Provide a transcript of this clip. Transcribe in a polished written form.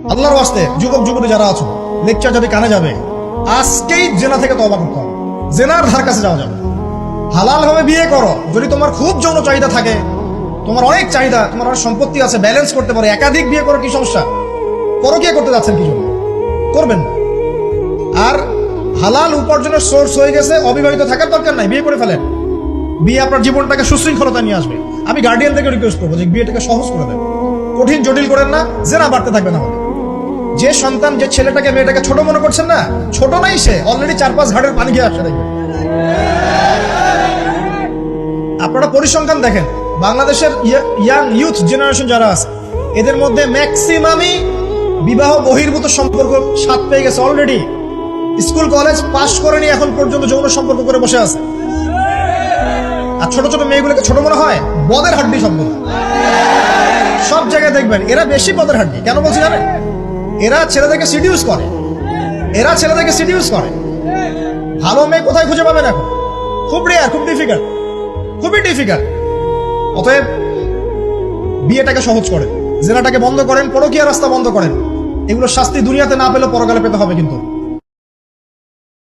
আল্লাহর ওয়াস্তে যুবক যুবতী যারা আছো, লেকচার যদি কানে যাবে, আজকেই জেনা থেকে তওবা করতে হবে। জেনার ধার কাছে যাওয়া যাবে। হালাল ভাবে বিয়ে করো। যদি তোমার খুব যৌন চাহিদা থাকে, তোমার অনেক চাহিদা, তোমার অনেক সম্পত্তি আছে, ব্যালেন্স করতে পারো, একাধিক বিয়ে করো, কি সমস্যা? পরকীয়া করতে যাচ্ছেন কি জন্য? করবেন না। আর হালাল উপার্জনের সোর্স হয়ে গেছে, অবিবাহিত থাকার দরকার নাই, বিয়ে করে ফেলেন। বিয়ে আপনার জীবনটাকে সুশৃঙ্খলতা নিয়ে আসবে। আমি গার্ডিয়ান থেকে রিকোয়েস্ট করবো যে বিয়েটাকে সহজ করে দেন, কঠিন জটিল করেন না, জেনা বাড়তে থাকবে না হলে। যে সন্তান, যে ছেলেটাকে মেয়েটাকে ছোট মনে করছেন না, ছোট নাই, সে অলরেডি 4-5 ঘাটের পানি খেয়ে আসছে। দেখবেন, আপনারা পরিসংখ্যান দেখেন, বাংলাদেশের ইয়াং ইউথ জেনারেশন যারা আছে, এদের মধ্যে ম্যাক্সিমামই বিবাহ বহির্ভূত সম্পর্ক স্বাদ পেয়ে গেছে অলরেডি। স্কুল কলেজ পাশ করেনি, এখন পর্যন্ত যৌন সম্পর্ক করে বসে আছে। আর ছোট ছোট মেয়েগুলোকে ছোট মনে হয়, বদের হাড্ডি শব্দ। সব জায়গায় দেখবেন এরা বেশি বদের হাড্ডি। কেন বলছি জানেন? এরা ছেলেদেরকে সিডিউস করে, ভালো মেয়ে কোথায় খুঁজে পাবেন এখন? খুব রেয়ার, খুব ডিফিকাল্ট, খুবই ডিফিকাল্ট। অতএব বিয়েটাকে সহজ করেন, জেনাটাকে বন্ধ করেন, পরকীয়া রাস্তা বন্ধ করেন। এগুলো শাস্তি দুনিয়াতে না পেলে পরকালে পেতে হবে কিন্তু।